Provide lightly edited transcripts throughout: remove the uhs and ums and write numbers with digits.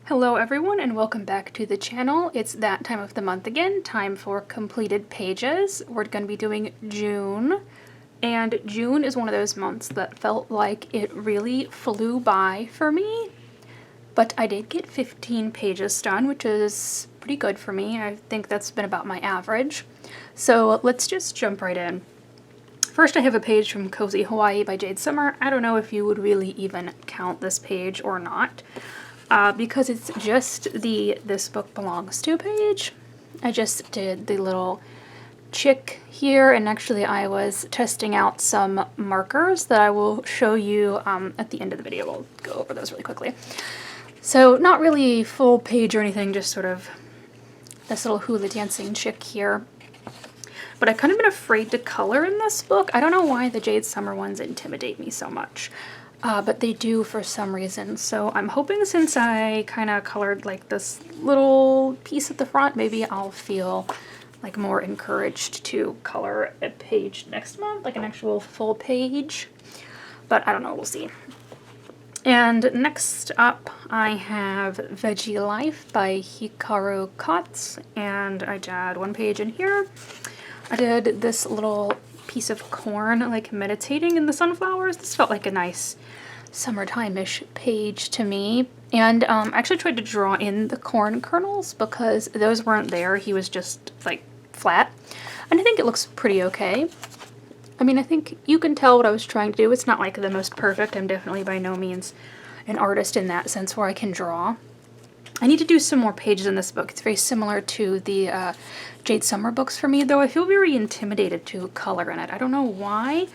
Hello everyone and welcome back to the channel. It's that time of the month again, time for completed pages. We're going to be doing June, and June is one of those months that felt like it really flew by for me, but I did get 15 pages done, which is pretty good for me. I think that's been about my average. So let's just jump right in. First I have a page from Cozy Hawaii by Jade Summer. I don't know if you would really even count this page or not. Because it's just the This Book Belongs To page. I just did the little chick here, and actually I was testing out some markers that I will show you at the end of the video. We'll go over those really quickly. So not really full page or anything, just sort of this little hula dancing chick here. But I've kind of been afraid to color in this book. I don't know why the Jade Summer ones intimidate me so much. But they do for some reason. So I'm hoping since I kind of colored like this little piece at the front, maybe I'll feel like more encouraged to color a page next month, like an actual full page. But I don't know, we'll see. And next up I have Veggie Life by Hikaru Kotz, and I did one page in here. I did this little piece of corn like meditating in the sunflowers. This felt like a nice summertime-ish page to me, and I actually tried to draw in the corn kernels because those weren't there. He was just like flat, and I think it looks pretty okay. I mean, I think you can tell what I was trying to do. It's not like the most perfect. I'm definitely by no means an artist in that sense where I can draw. I need to do some more pages in this book. It's very similar to the Jade Summer books for me, though I feel very intimidated to color in it. I don't know why.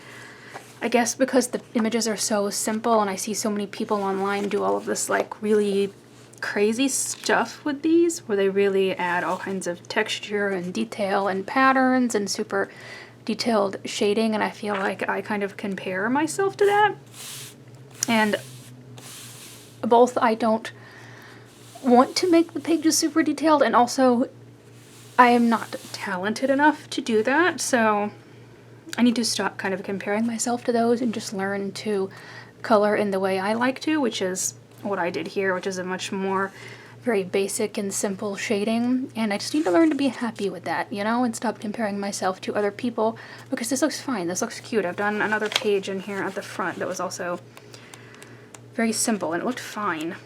I guess because the images are so simple and I see so many people online do all of this like really crazy stuff with these, where they really add all kinds of texture and detail and patterns and super detailed shading, and I feel like I kind of compare myself to that. And both I don't want to make the pages super detailed, and also I am not talented enough to do that, so I need to stop kind of comparing myself to those and just learn to color in the way I like to, which is what I did here, which is a much more very basic and simple shading. And I just need to learn to be happy with that, you know, and stop comparing myself to other people, because this looks fine, this looks cute. I've done another page in here at the front that was also very simple and it looked fine.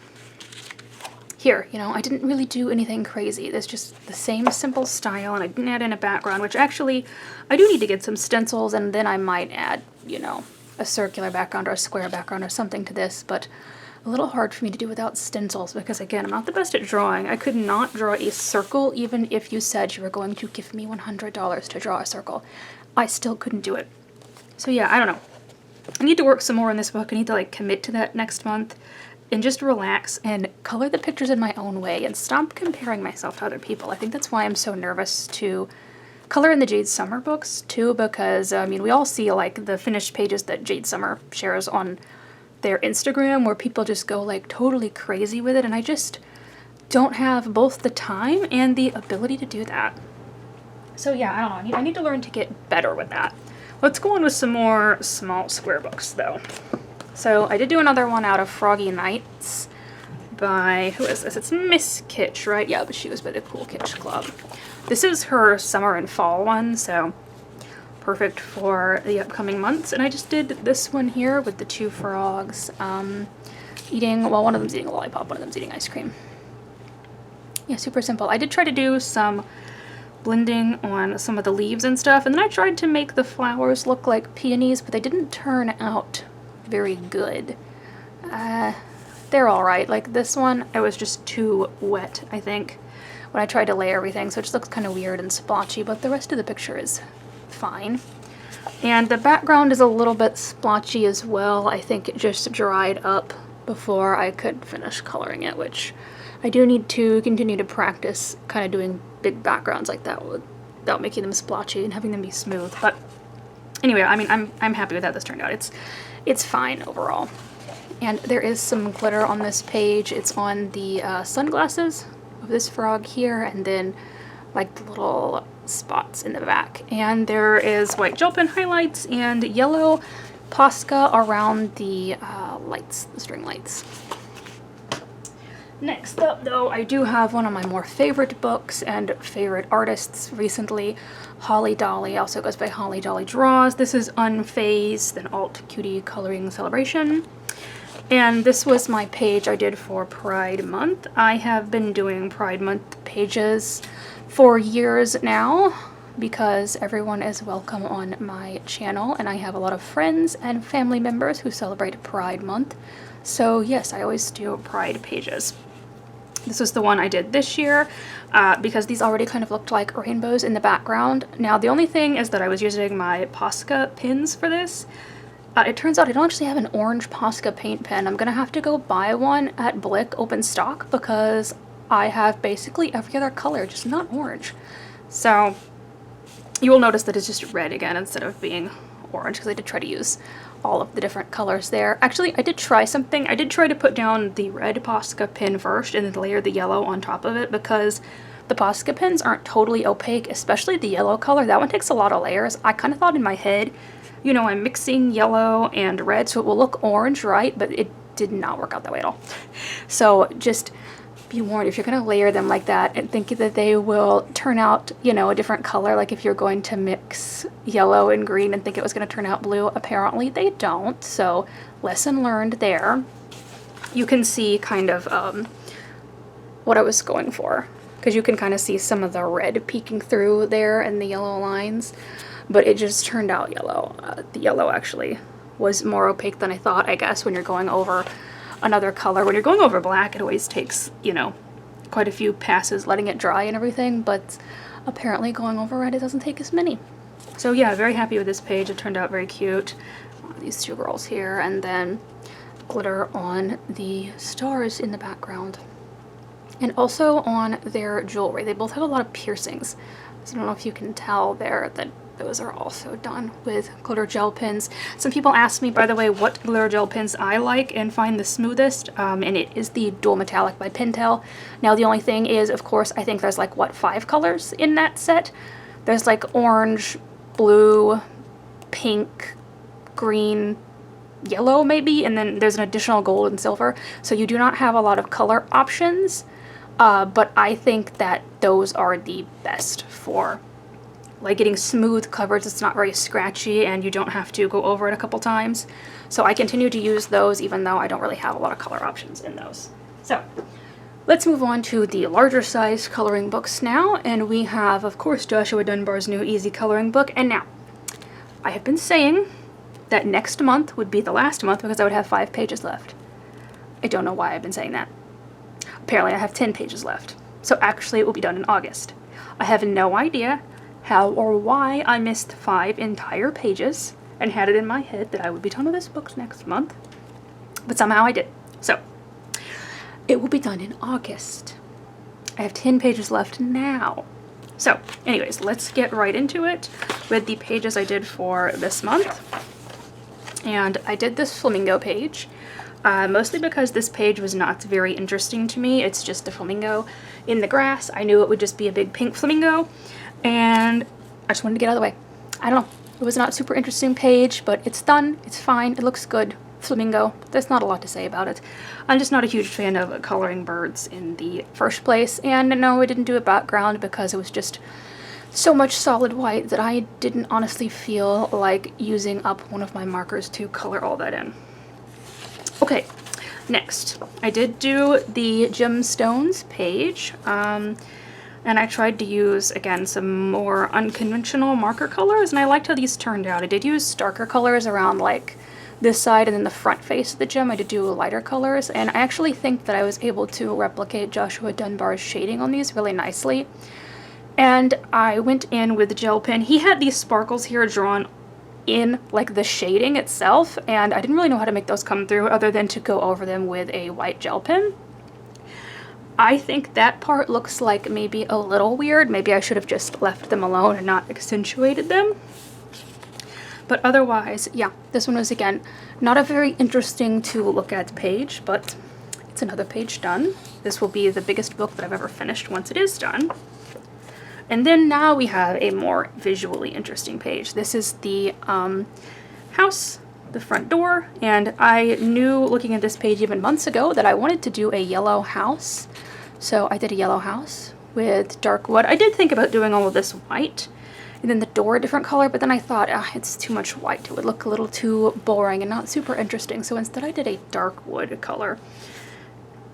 Here, you know, I didn't really do anything crazy. There's just the same simple style, and I didn't add in a background, which actually I do need to get some stencils, and then I might add, you know, a circular background or a square background or something to this, but a little hard for me to do without stencils because, again, I'm not the best at drawing. I could not draw a circle even if you said you were going to give me $100 to draw a circle. I still couldn't do it. So yeah, I don't know. I need to work some more in this book. I need to like commit to that next month and just relax and color the pictures in my own way and stop comparing myself to other people. I think that's why I'm so nervous to color in the Jade Summer books too, because I mean, we all see like the finished pages that Jade Summer shares on their Instagram where people just go like totally crazy with it, and I just don't have both the time and the ability to do that. So yeah, I don't know, I need to learn to get better with that. Let's go on with some more small square books though. So I did do another one out of Froggy Nights by, who is this? It's Miss Kitsch, right? Yeah, but she was by the Cool Kitsch Club. This is her summer and fall one, so perfect for the upcoming months. And I just did this one here with the two frogs eating, well, one of them's eating a lollipop, one of them's eating ice cream. Yeah, super simple. I did try to do some blending on some of the leaves and stuff, and then I tried to make the flowers look like peonies, but they didn't turn out very good. They're alright. Like this one, I was just too wet, I think, when I tried to lay everything, so it just looks kind of weird and splotchy, but the rest of the picture is fine. And the background is a little bit splotchy as well. I think it just dried up before I could finish coloring it, which I do need to continue to practice kind of doing big backgrounds like that without making them splotchy and having them be smooth. But anyway, I mean, I'm happy with how this turned out. It's fine overall. And there is some glitter on this page. It's on the sunglasses of this frog here, and then like the little spots in the back. And there is white gel pen highlights and yellow Posca around the lights, the string lights. Next up, though, I do have one of my more favorite books and favorite artists recently, Holly Dolly, also goes by Holly Dolly Draws. This is Unfazed, an alt cutie coloring celebration. And this was my page I did for Pride Month. I have been doing Pride Month pages for years now because everyone is welcome on my channel, and I have a lot of friends and family members who celebrate Pride Month. So yes, I always do Pride pages. This was the one I did this year because these already kind of looked like rainbows in the background. Now the only thing is that I was using my Posca pins for this. It turns out I don't actually have an orange Posca paint pen. I'm gonna have to go buy one at Blick open stock because I have basically every other color, just not orange. So you will notice that it's just red again instead of being orange because I did try to use all of the different colors there. Actually, I did try something. I did try to put down the red Posca pin first and then layer the yellow on top of it because the Posca pins aren't totally opaque, especially the yellow color. That one takes a lot of layers. I kind of thought in my head, you know, I'm mixing yellow and red so it will look orange, right? But it did not work out that way at all. So just be warned, if you're going to layer them like that and think that they will turn out, you know, a different color, like if you're going to mix yellow and green and think it was going to turn out blue, apparently they don't. So lesson learned there. You can see kind of what I was going for, because you can kind of see some of the red peeking through there and the yellow lines, but it just turned out yellow. The yellow actually was more opaque than I thought, I guess, when you're going over another color. When you're going over black, it always takes, you know, quite a few passes letting it dry and everything, but apparently going over red, it doesn't take as many. So yeah, very happy with this page. It turned out very cute. These two girls here, and then glitter on the stars in the background. And also on their jewelry. They both have a lot of piercings. So I don't know if you can tell there that those are also done with glitter gel pins. Some people ask me, by the way, what glitter gel pins I like and find the smoothest, and it is the Dual Metallic by Pentel. Now the only thing is, of course, I think there's like, what, 5 colors in that set? There's like orange, blue, pink, green, yellow maybe, and then there's an additional gold and silver. So you do not have a lot of color options, but I think that those are the best for like getting smooth covers. It's not very scratchy and you don't have to go over it a couple times. So I continue to use those even though I don't really have a lot of color options in those. So let's move on to the larger size coloring books now, and we have, of course, Joshua Dunbar's new easy coloring book. And now, I have been saying that next month would be the last month because I would have 5 pages left. I don't know why I've been saying that. Apparently I have 10 pages left. So actually it will be done in August. I have no idea how or why I missed 5 entire pages and had it in my head that I would be done with this book next month, but somehow I did. So it will be done in August. I have 10 pages left now. So anyways, let's get right into it with the pages I did for this month. And I did this flamingo page, mostly because this page was not very interesting to me. It's just a flamingo in the grass. I knew it would just be a big pink flamingo, and I just wanted to get out of the way. I don't know. It was not a super interesting page, but it's done. It's fine. It looks good. Flamingo. There's not a lot to say about it. I'm just not a huge fan of coloring birds in the first place. And no, I didn't do a background because it was just so much solid white that I didn't honestly feel like using up one of my markers to color all that in. Okay, next. I did do the gemstones page. And I tried to use, again, some more unconventional marker colors, and I liked how these turned out. I did use darker colors around like this side and then the front face of the gem. I did do lighter colors, and I actually think that I was able to replicate Joshua Dunbar's shading on these really nicely. And I went in with the gel pen. He had these sparkles here drawn in like the shading itself, and I didn't really know how to make those come through other than to go over them with a white gel pen. I think that part looks like maybe a little weird. Maybe I should have just left them alone and not accentuated them. But otherwise, yeah, this one was, again, not a very interesting to look at page, but it's another page done. This will be the biggest book that I've ever finished once it is done. And then now we have a more visually interesting page. This is the house the front door, and I knew looking at this page even months ago that I wanted to do a yellow house. So I did a yellow house with dark wood. I did think about doing all of this white and then the door a different color, but then I thought, it's too much white. It would look a little too boring and not super interesting. So instead I did a dark wood color.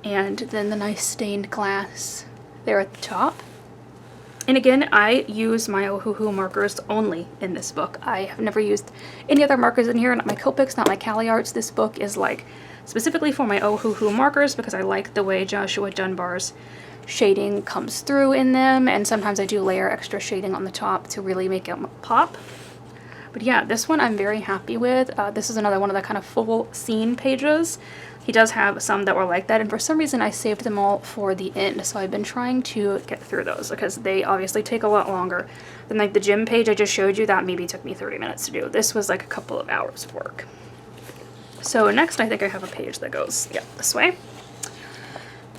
And then the nice stained glass there at the top. And again, I use my Ohuhu markers only in this book. I have never used any other markers in here, not my Copics, not my CaliArts. This book is like specifically for my Ohuhu markers because I like the way Joshua Dunbar's shading comes through in them, and sometimes I do layer extra shading on the top to really make it pop. But yeah, this one I'm very happy with. This is another one of the kind of full scene pages. He does have some that were like that, and for some reason I saved them all for the end, so I've been trying to get through those because they obviously take a lot longer than like the gym page I just showed you. That maybe took me 30 minutes to do. This was like a couple of hours of work. So next I think I have a page that goes, this way.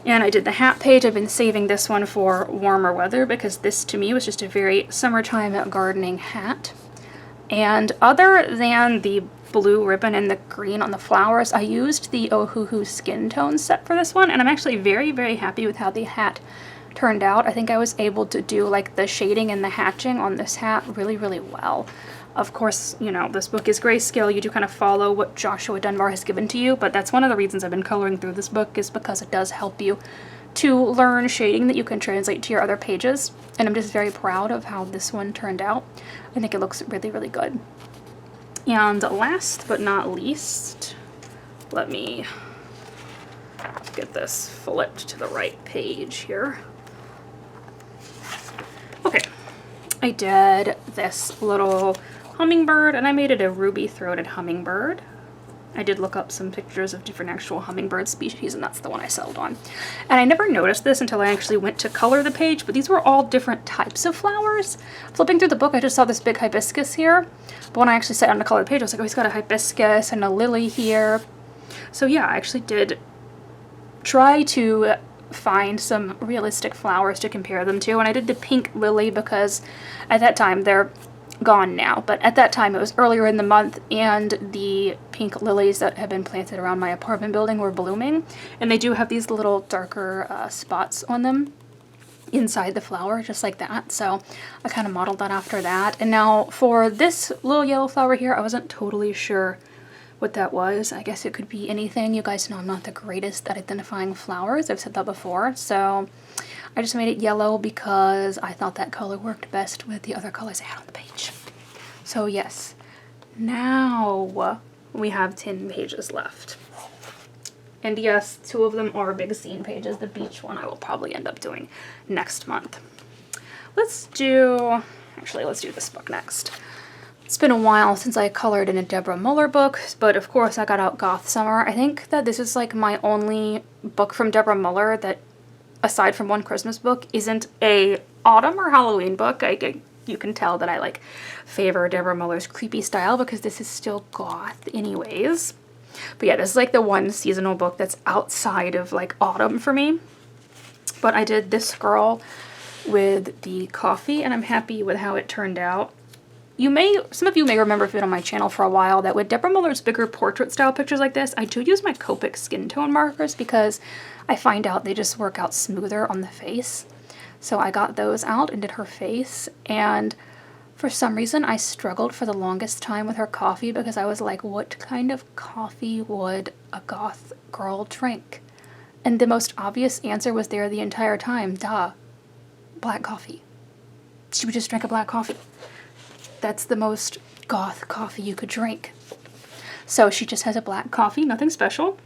And I did the hat page. I've been saving this one for warmer weather because this to me was just a very summertime gardening hat. And other than the blue ribbon and the green on the flowers, I used the Ohuhu skin tone set for this one, and I'm actually very, very happy with how the hat turned out. I think I was able to do like the shading and the hatching on this hat really, really well. Of course, you know, this book is grayscale. You do kind of follow what Joshua Dunbar has given to you, but that's one of the reasons I've been coloring through this book, is because it does help you to learn shading that you can translate to your other pages. And I'm just very proud of how this one turned out. I think it looks really, really good. And last but not least, let me get this flipped to the right page here. Okay, I did this little hummingbird, and I made it a ruby-throated hummingbird. I did look up some pictures of different actual hummingbird species, and that's the one I settled on. And I never noticed this until I actually went to color the page, but these were all different types of flowers. Flipping through the book, I just saw this big hibiscus here, but when I actually sat down to color the page, I was like, oh, he's got a hibiscus and a lily here. So yeah, I actually did try to find some realistic flowers to compare them to, and I did the pink lily because at that time they're gone now, but at that time it was earlier in the month and the pink lilies that had been planted around my apartment building were blooming, and they do have these little darker spots on them inside the flower, just like that. So I kind of modeled that after that. And now for this little yellow flower here, I wasn't totally sure what that was. I guess it could be anything. You guys know I'm not the greatest at identifying flowers. I've said that before. So I just made it yellow because I thought that color worked best with the other colors I had on the page. So yes, now we have 10 pages left. And yes, 2 of them are big scene pages. The beach one I will probably end up doing next month. Let's do this book next. It's been a while since I colored in a Deborah Muller book, but of course I got out Goth Summer. I think that this is like my only book from Deborah Muller that, aside from One Christmas Book, isn't a autumn or Halloween book. You can tell that I like favor Deborah Muller's creepy style because this is still goth anyways. But yeah, this is like the one seasonal book that's outside of like autumn for me. But I did this girl with the coffee, and I'm happy with how it turned out. Some of you may remember if you've been on my channel for a while that with Deborah Muller's bigger portrait style pictures like this, I do use my Copic skin tone markers because I find out they just work out smoother on the face. So I got those out and did her face, and for some reason I struggled for the longest time with her coffee because I was like, what kind of coffee would a goth girl drink? And the most obvious answer was there the entire time. Duh. Black coffee. She would just drink a black coffee. That's the most goth coffee you could drink. So she just has a black coffee, nothing special.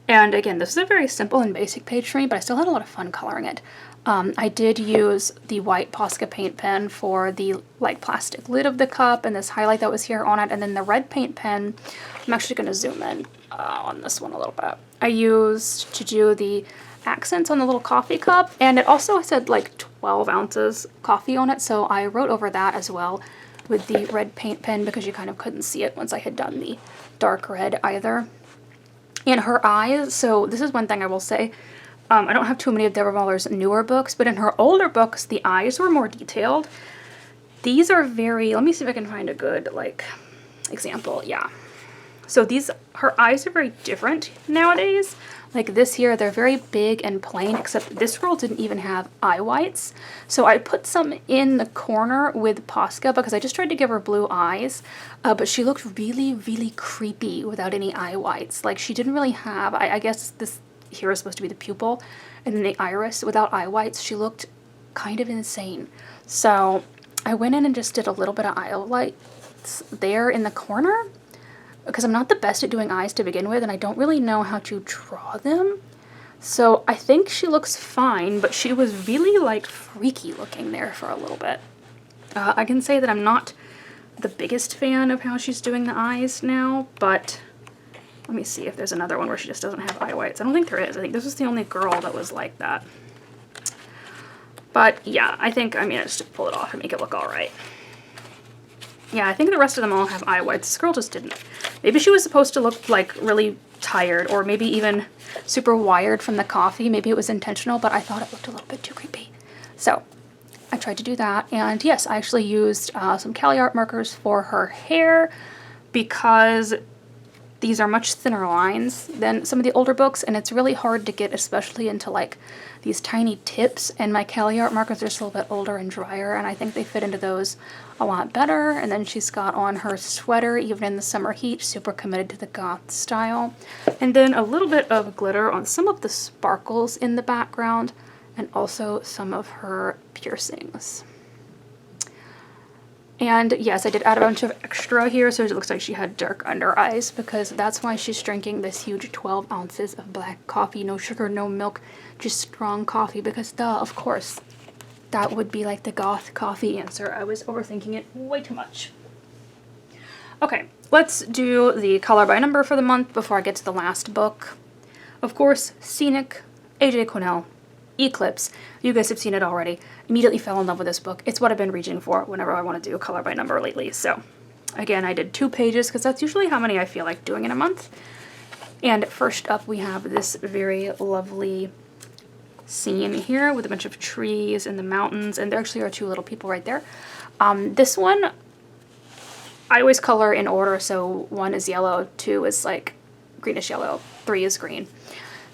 And again, this is a very simple and basic page for me, but I still had a lot of fun coloring it. I did use the white Posca paint pen for the like plastic lid of the cup and this highlight that was here on it, and then the red paint pen, I'm actually going to zoom in on this one a little bit. I used to do the accents on the little coffee cup, and it also said like 12 ounces coffee on it, so I wrote over that as well with the red paint pen because you kind of couldn't see it once I had done the dark red either. And her eyes, so this is one thing I will say, I don't have too many of Deborah Muller's newer books, but in her older books the eyes were more detailed. These are very, let me see if I can find a good like example, yeah. So her eyes are very different nowadays. Like this here, they're very big and plain, except this girl didn't even have eye whites. So I put some in the corner with Posca because I just tried to give her blue eyes, but she looked really, really creepy without any eye whites. Like she didn't really have, I guess this here is supposed to be the pupil, and then the iris without eye whites. She looked kind of insane. So I went in and just did a little bit of eye lights there in the corner, because I'm not the best at doing eyes to begin with, and I don't really know how to draw them. So I think she looks fine, but she was really like freaky looking there for a little bit. I can say that I'm not the biggest fan of how she's doing the eyes now, but let me see if there's another one where she just doesn't have eye whites. I don't think there is. I think this was the only girl that was like that. But yeah, I think I just pull it off and make it look all right. Yeah, I think the rest of them all have eye whites. This girl just didn't. Maybe she was supposed to look like really tired, or maybe even super wired from the coffee. Maybe it was intentional, but I thought it looked a little bit too creepy. So I tried to do that. And yes, I actually used some Cali Art markers for her hair because these are much thinner lines than some of the older books, and it's really hard to get, especially into like these tiny tips, and my Cali Art markers are just a little bit older and drier, and I think they fit into those a lot better. And then she's got on her sweater, even in the summer heat, super committed to the goth style. And then a little bit of glitter on some of the sparkles in the background, and also some of her piercings. And yes, I did add a bunch of extra here, so it looks like she had dark under eyes, because that's why she's drinking this huge 12 ounces of black coffee. No sugar, no milk, just strong coffee, because duh, of course, that would be like the goth coffee answer. I was overthinking it way too much. Okay, let's do the color by number for the month before I get to the last book. Of course, Scenic, AJ Quinnell, Eclipse. You guys have seen it already. Immediately fell in love with this book. It's what I've been reaching for whenever I want to do a color by number lately. So again, I did 2 pages because that's usually how many I feel like doing in a month. And first up, we have this very lovely scene here with a bunch of trees and the mountains, and there actually are 2 little people right there. This one, I always color in order, so 1 is yellow, 2 is like greenish yellow, 3 is green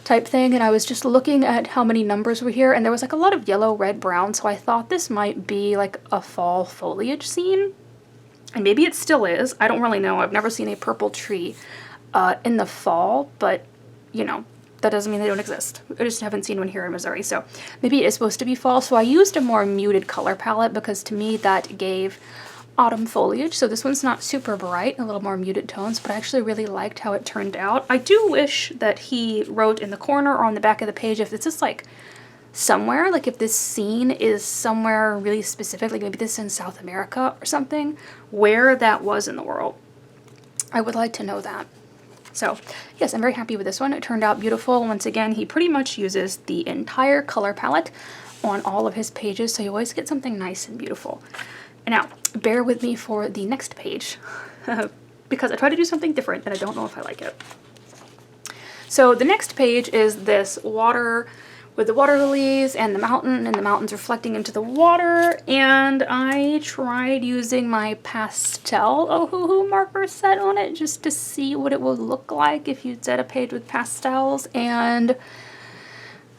type thing. And I was just looking at how many numbers were here, and there was like a lot of yellow, red, brown, so I thought this might be like a fall foliage scene, and maybe it still is. I don't really know. I've never seen a purple tree in the fall, but you know, that doesn't mean they don't exist. I just haven't seen one here in Missouri, so maybe it is supposed to be fall. So I used a more muted color palette because to me that gave autumn foliage. So this one's not super bright, a little more muted tones, but I actually really liked how it turned out. I do wish that he wrote in the corner or on the back of the page if this is like somewhere, like if this scene is somewhere really specific, like maybe this is in South America or something, where that was in the world. I would like to know that. So yes, I'm very happy with this one. It turned out beautiful. Once again, he pretty much uses the entire color palette on all of his pages, so you always get something nice and beautiful. And now, bear with me for the next page, because I try to do something different and I don't know if I like it. So the next page is this water with the water lilies and the mountains reflecting into the water, and I tried using my pastel Ohuhu marker set on it just to see what it would look like if you did a page with pastels, and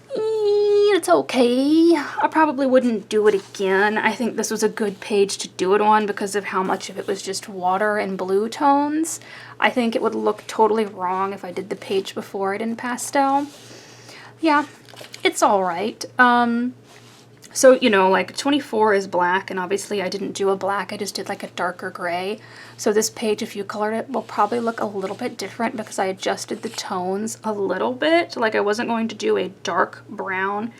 it's okay. I probably wouldn't do it again. I think this was a good page to do it on because of how much of it was just water and blue tones. I think it would look totally wrong if I did the page before it in pastel. Yeah, it's alright. So, you know, like 24 is black, and obviously I didn't do a black, I just did like a darker gray. So this page, if you colored it, will probably look a little bit different because I adjusted the tones a little bit. Like I wasn't going to do a dark brown.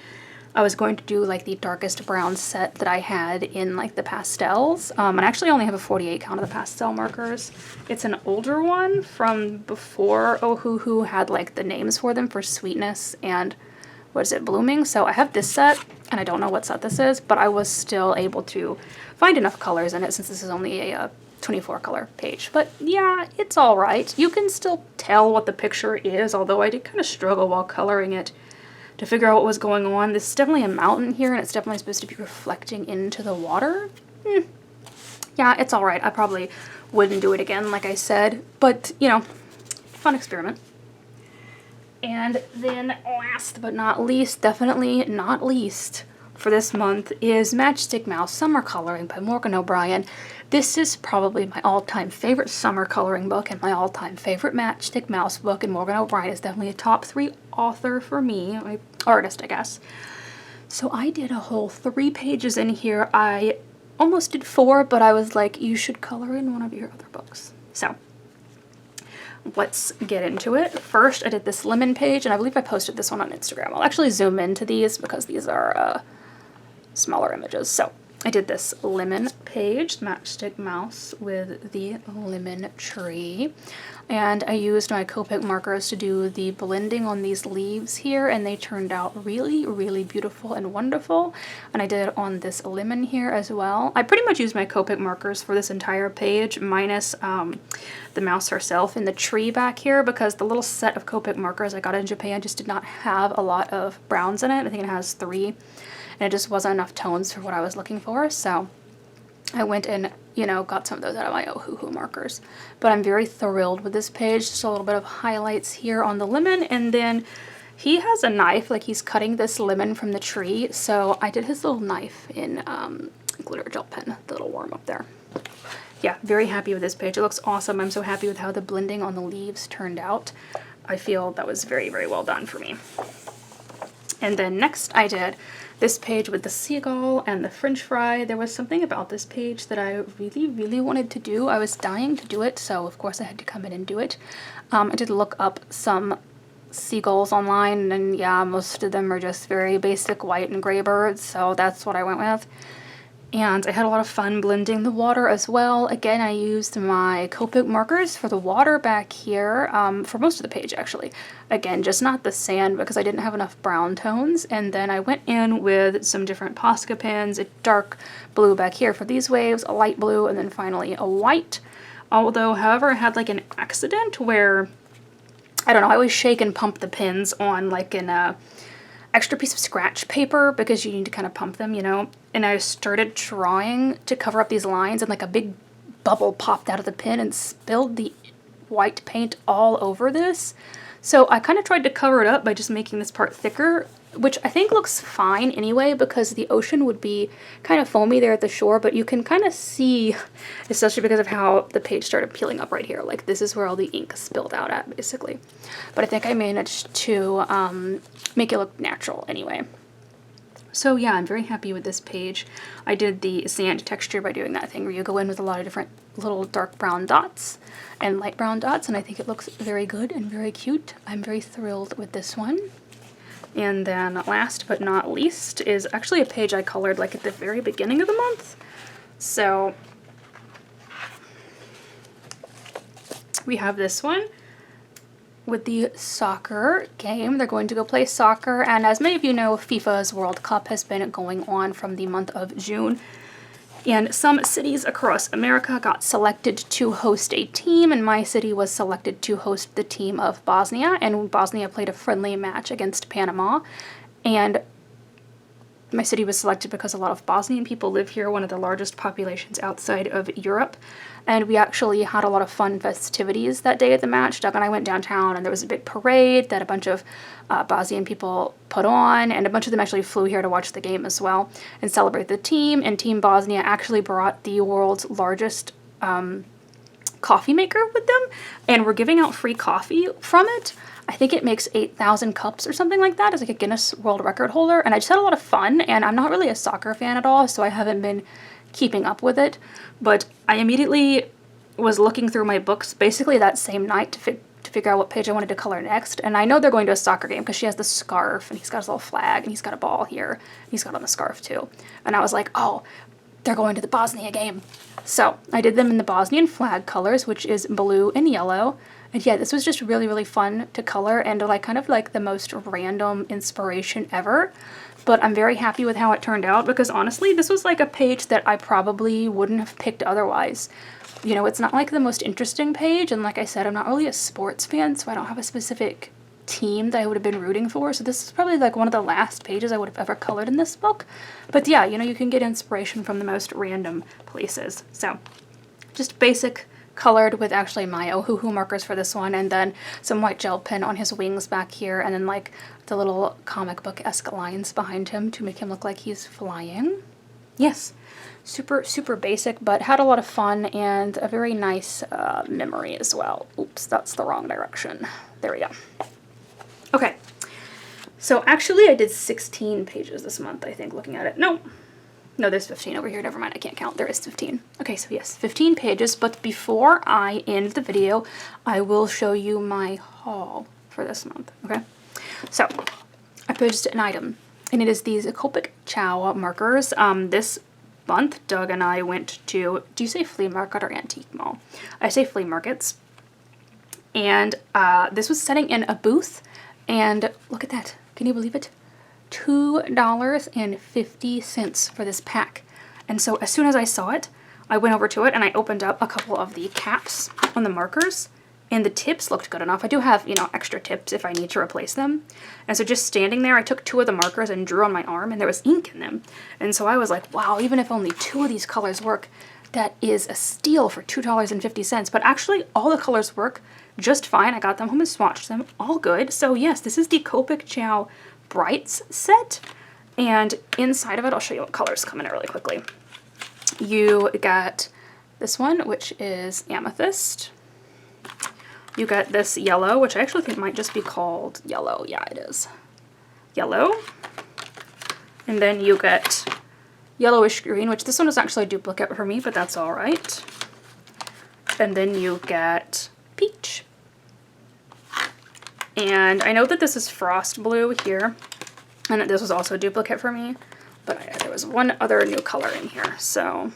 I was going to do like the darkest brown set that I had in like the pastels. And I actually only have a 48 count of the pastel markers. It's an older one from before Ohuhu had like the names for them for Sweetness and what is it, Blooming. So I have this set, and I don't know what set this is, but I was still able to find enough colors in it since this is only a 24 color page. But yeah, it's all right. You can still tell what the picture is, although I did kind of struggle while coloring it to figure out what was going on. This is definitely a mountain here, and it's definitely supposed to be reflecting into the water. Yeah, it's alright. I probably wouldn't do it again, like I said, but, you know, fun experiment. And then last but not least, definitely not least for this month, is Matchstick Mouse Summer Coloring by Morgan O'Brien. This is probably my all-time favorite summer coloring book and my all-time favorite Matchstick Mouse book, and Morgan O'Brien is definitely a top 3 author for me, artist, I guess. So I did a whole 3 pages in here. I almost did 4, but I was like, you should color in one of your other books. So let's get into it. First, I did this lemon page, and I believe I posted this one on Instagram. I'll actually zoom into these because these are smaller images. So I did this lemon page, Matchstick Mouse with the lemon tree, and I used my Copic markers to do the blending on these leaves here, and they turned out really, really beautiful and wonderful. And I did it on this lemon here as well. I pretty much used my Copic markers for this entire page, minus the mouse herself and the tree back here, because the little set of Copic markers I got in Japan just did not have a lot of browns in it. I think it has 3. And it just wasn't enough tones for what I was looking for, so I went and, you know, got some of those out of my Ohuhu markers. But I'm very thrilled with this page. Just a little bit of highlights here on the lemon, and then he has a knife, like he's cutting this lemon from the tree, so I did his little knife in glitter gel pen, the little worm up there. Yeah, very happy with this page. It looks awesome. I'm so happy with how the blending on the leaves turned out. I feel that was very, very well done for me. And then next I did this page with the seagull and the french fry. There was something about this page that I really, really wanted to do. I was dying to do it, so of course I had to come in and do it. I did look up some seagulls online, and yeah, most of them are just very basic white and gray birds, so that's what I went with. And I had a lot of fun blending the water as well. Again, I used my Copic markers for the water back here, for most of the page actually. Again, just not the sand because I didn't have enough brown tones. And then I went in with some different Posca pens, a dark blue back here for these waves, a light blue, and then finally a white. Although, however, I had like an accident where, I don't know, I always shake and pump the pins on like an extra piece of scratch paper because you need to kind of pump them, you know. And I started trying to cover up these lines, and like a big bubble popped out of the pen and spilled the white paint all over this. So I kind of tried to cover it up by just making this part thicker, which I think looks fine anyway because the ocean would be kind of foamy there at the shore, but you can kind of see, especially because of how the page started peeling up right here, like this is where all the ink spilled out at basically. But I think I managed to make it look natural anyway. So yeah, I'm very happy with this page. I did the sand texture by doing that thing where you go in with a lot of different little dark brown dots and light brown dots, and I think it looks very good and very cute. I'm very thrilled with this one. And then last but not least is actually a page I colored like at the very beginning of the month. So we have this one with the soccer game. They're going to go play soccer, and as many of you know, FIFA's World Cup has been going on from the month of June, and some cities across America got selected to host a team, and my city was selected to host the team of Bosnia, and Bosnia played a friendly match against Panama, and my city was selected because a lot of Bosnian people live here, one of the largest populations outside of Europe. And we actually had a lot of fun festivities that day at the match. Doug and I went downtown, and there was a big parade that a bunch of Bosnian people put on, and a bunch of them actually flew here to watch the game as well and celebrate the team. And Team Bosnia actually brought the world's largest coffee maker with them, and we're giving out free coffee from it. I think it makes 8,000 cups or something like that. It's like a Guinness World Record holder, and I just had a lot of fun, and I'm not really a soccer fan at all, so I haven't been keeping up with it. But I immediately was looking through my books basically that same night to figure out what page I wanted to color next, and I know they're going to a soccer game because she has the scarf, and he's got his little flag, and he's got a ball here, and he's got on the scarf too. And I was like, oh, they're going to the Bosnia game. So I did them in the Bosnian flag colors, which is blue and yellow. And yeah, this was just really, really fun to color, and like kind of like the most random inspiration ever. But I'm very happy with how it turned out because honestly, this was like a page that I probably wouldn't have picked otherwise. You know, it's not like the most interesting page, and like I said, I'm not really a sports fan, so I don't have a specific team that I would have been rooting for. So this is probably like one of the last pages I would have ever colored in this book. But yeah, you know, you can get inspiration from the most random places. So just basic colored with actually my Ohuhu markers for this one, and then some white gel pen on his wings back here, and then like the little comic book-esque lines behind him to make him look like he's flying. Yes, super, super basic, but had a lot of fun and a very nice memory as well. Oops, that's the wrong direction. There we go. Okay, so actually I did 16 pages this month, I think, looking at it. No, there's 15 over here. Never mind, I can't count. There is 15. Okay, so yes, 15 pages. But before I end the video, I will show you my haul for this month, okay? So, I purchased an item, and it is these Copic Ciao markers. This month, Doug and I went to, do you say flea market or antique mall? I say flea markets. And this was setting in a booth, and look at that. Can you believe it? $2.50 for this pack. And so as soon as I saw it, I went over to it and I opened up a couple of the caps on the markers, and the tips looked good enough. I do have, you know, extra tips if I need to replace them. And so just standing there, I took 2 of the markers and drew on my arm, and there was ink in them. And so I was like, wow, even if only 2 of these colors work, that is a steal for $2.50. But actually all the colors work just fine. I got them home and swatched them, all good. So yes, this is the Copic Ciao Brights set, and inside of it, I'll show you what colors come in it really quickly. You got this one, which is amethyst. You got this yellow, which I actually think might just be called yellow. Yeah, it is. Yellow. And then you get yellowish green, which this one is actually a duplicate for me, but that's all right. And then you get peach. And I know that this is frost blue here, and that this was also a duplicate for me, but there was one other new color in here, so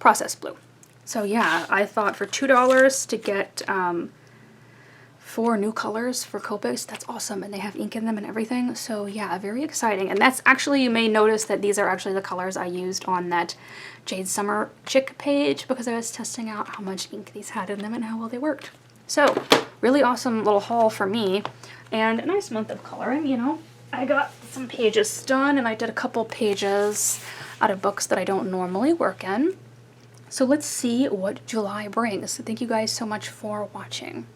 process blue. So yeah, I thought for $2 to get 4 new colors for Copics, that's awesome, and they have ink in them and everything, so yeah, very exciting. And that's actually, you may notice that these are actually the colors I used on that Jade Summer Chick page, because I was testing out how much ink these had in them and how well they worked. So, really awesome little haul for me, and a nice month of coloring, you know. I got some pages done, and I did a couple pages out of books that I don't normally work in. So let's see what July brings. Thank you guys so much for watching.